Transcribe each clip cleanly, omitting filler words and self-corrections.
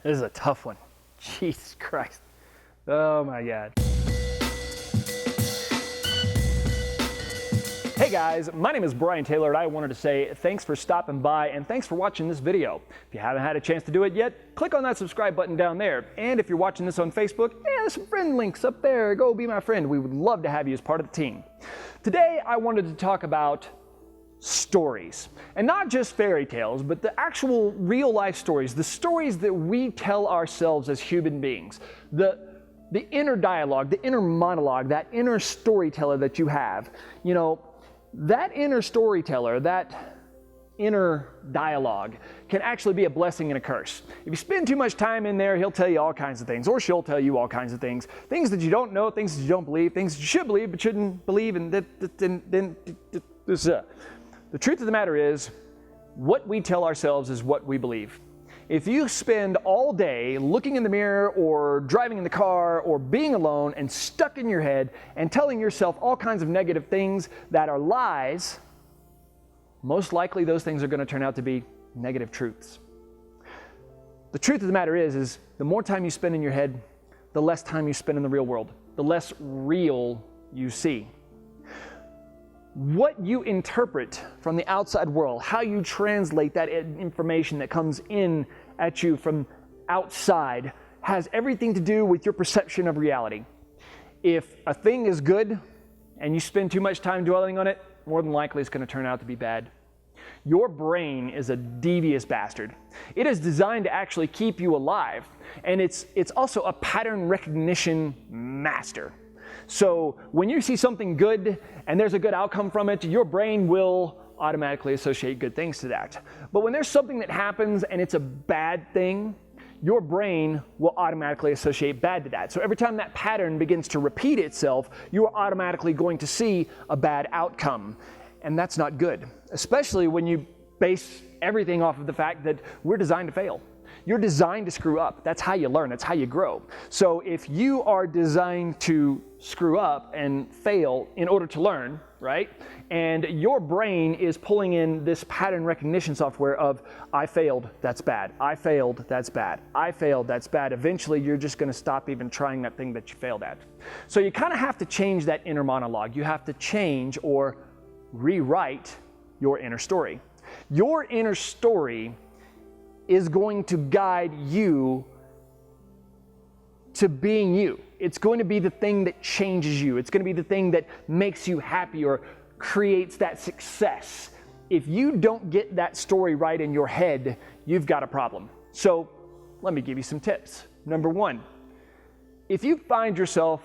This is a tough one. Jesus Christ. Oh my God. Hey guys, my name is Brian Taylor and I wanted to say thanks for stopping by and thanks for watching this video. If you haven't had a chance to do it yet, click on that subscribe button down there. And if you're watching this on Facebook, there's some friend links up there. Go be my friend. We would love to have you as part of the team. Today I wanted to talk about stories. And not just fairy tales, but the actual real life stories. The stories that we tell ourselves as human beings. The inner dialogue, the inner monologue, that inner storyteller that you have. You know, that inner storyteller, that inner dialogue can actually be a blessing and a curse. If you spend too much time in there, he'll tell you all kinds of things, or she'll tell you all kinds of things. Things that you don't know, things that you don't believe, things that you should believe but shouldn't believe, and then the truth of the matter is, what we tell ourselves is what we believe. If you spend all day looking in the mirror or driving in the car or being alone and stuck in your head and telling yourself all kinds of negative things that are lies, most likely those things are going to turn out to be negative truths. The truth of the matter is the more time you spend in your head, the less time you spend in the real world, the less real you see. What you interpret from the outside world, how you translate that information that comes in at you from outside, has everything to do with your perception of reality. If a thing is good and you spend too much time dwelling on it, more than likely it's going to turn out to be bad. Your brain is a devious bastard. It is designed to actually keep you alive, and it's also a pattern recognition master. So when you see something good and there's a good outcome from it, your brain will automatically associate good things to that. But when there's something that happens and it's a bad thing, your brain will automatically associate bad to that. So every time that pattern begins to repeat itself, you are automatically going to see a bad outcome. And that's not good, especially when you base everything off of the fact that we're designed to fail. You're designed to screw up. That's how you learn. That's how you grow. So if you are designed to screw up and fail in order to learn, right? And your brain is pulling in this pattern recognition software of, I failed, that's bad. I failed, that's bad. I failed, that's bad. Eventually, you're just going to stop even trying that thing that you failed at. So you kind of have to change that inner monologue. You have to change or rewrite your inner story. Your inner story is going to guide you to being you. It's going to be the thing that changes you. It's going to be the thing that makes you happy or creates that success. If you don't get that story right in your head, you've got a problem. So let me give you some tips. Number one, if you find yourself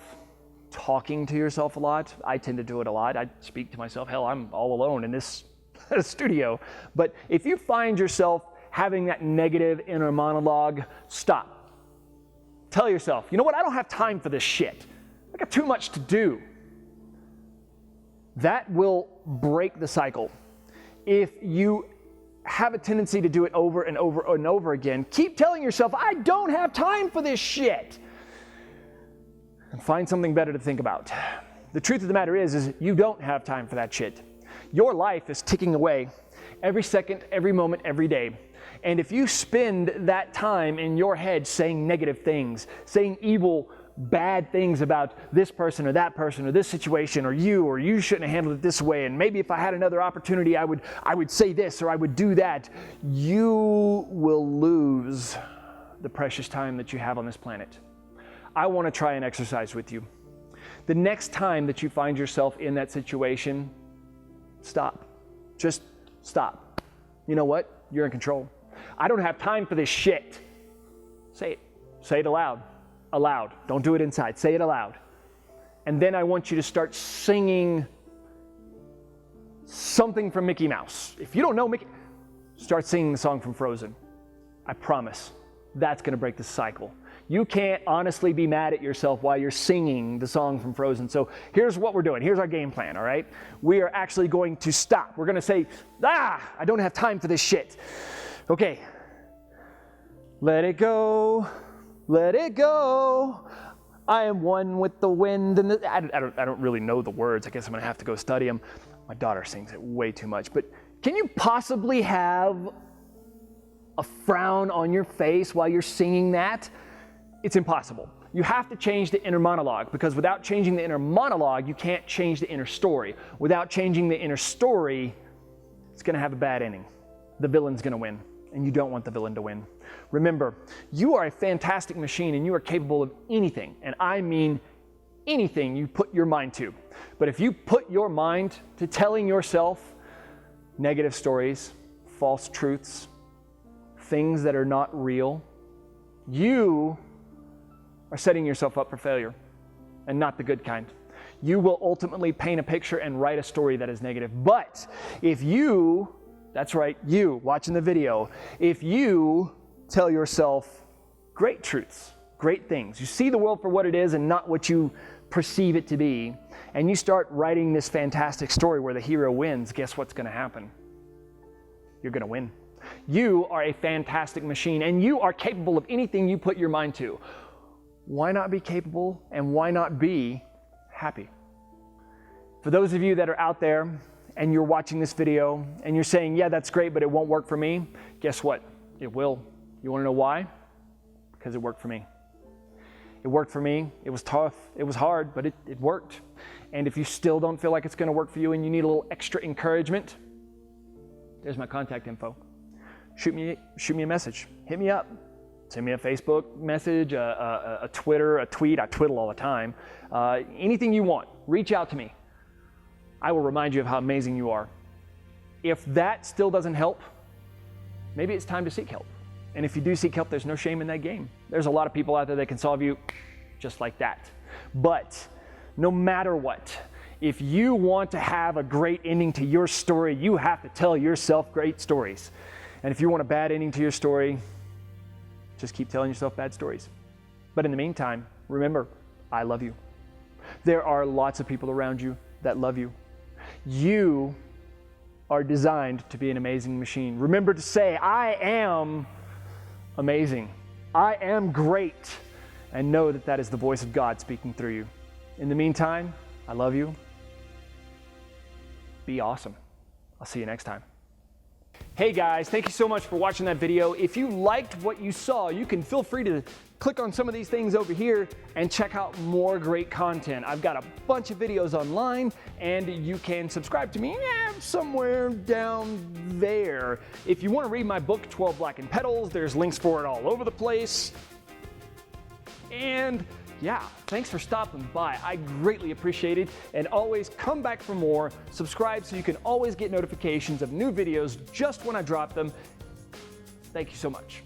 talking to yourself a lot, I tend to do it a lot. I speak to myself. Hell, I'm all alone in this studio. But if you find yourself having that negative inner monologue, stop. Tell yourself, you know what? I don't have time for this shit. I got too much to do. That will break the cycle. If you have a tendency to do it over and over and over again, keep telling yourself, I don't have time for this shit. And find something better to think about. The truth of the matter is you don't have time for that shit. Your life is ticking away every second, every moment, every day. And if you spend that time in your head saying negative things, saying evil, bad things about this person or that person or this situation or you shouldn't have handled it this way, and maybe if I had another opportunity I would say this or I would do that, you will lose the precious time that you have on this planet. I want to try an exercise with you. The next time that you find yourself in that situation, stop. Just stop. You know what? You're in control. I don't have time for this shit. Say it. Say it aloud. Aloud. Don't do it inside. Say it aloud. And then I want you to start singing something from Mickey Mouse. If you don't know Mickey, start singing the song from Frozen. I promise. That's going to break the cycle. You can't honestly be mad at yourself while you're singing the song from Frozen. So here's what we're doing. Here's our game plan, all right? We are actually going to stop. We're going to say, I don't have time for this shit. Okay. Let it go. Let it go. I am one with the wind. And I don't really know the words. I guess I'm going to have to go study them. My daughter sings it way too much. But can you possibly have a frown on your face while you're singing that. It's impossible. You have to change the inner monologue, because without changing the inner monologue, you can't change the inner story. Without changing the inner story, it's going to have a bad ending. The villain's going to win, and you don't want the villain to win. Remember, you are a fantastic machine, and you are capable of anything, and I mean anything you put your mind to. But if you put your mind to telling yourself negative stories, false truths, things that are not real, you are setting yourself up for failure, and not the good kind. You will ultimately paint a picture and write a story that is negative. But if you, that's right, you watching the video, if you tell yourself great truths, great things, you see the world for what it is and not what you perceive it to be, and you start writing this fantastic story where the hero wins, guess what's going to happen? You're going to win. You are a fantastic machine, and you are capable of anything you put your mind to. Why not be capable, and why not be happy? For those of you that are out there and you're watching this video and you're saying, yeah, that's great, but it won't work for me, guess what? It will. You want to know why? Because it worked for me. It worked for me. It was tough. It was hard, but it worked. And if you still don't feel like it's going to work for you and you need a little extra encouragement, there's my contact info. Shoot me a message. Hit me up. Send me a Facebook message, a Twitter, a tweet. I twiddle all the time. Anything you want, reach out to me. I will remind you of how amazing you are. If that still doesn't help, maybe it's time to seek help. And if you do seek help, there's no shame in that game. There's a lot of people out there that can solve you just like that. But no matter what, if you want to have a great ending to your story, you have to tell yourself great stories. And if you want a bad ending to your story, just keep telling yourself bad stories. But in the meantime, remember, I love you. There are lots of people around you that love you. You are designed to be an amazing machine. Remember to say, I am amazing. I am great. And know that that is the voice of God speaking through you. In the meantime, I love you. Be awesome. I'll see you next time. Hey guys, thank you so much for watching that video. If you liked what you saw, you can feel free to click on some of these things over here and check out more great content. I've got a bunch of videos online, and you can subscribe to me somewhere down there. If you want to read my book, 12 Blackened Petals, there's links for it all over the place. And yeah, thanks for stopping by. I greatly appreciate it. And always come back for more. Subscribe so you can always get notifications of new videos just when I drop them. Thank you so much.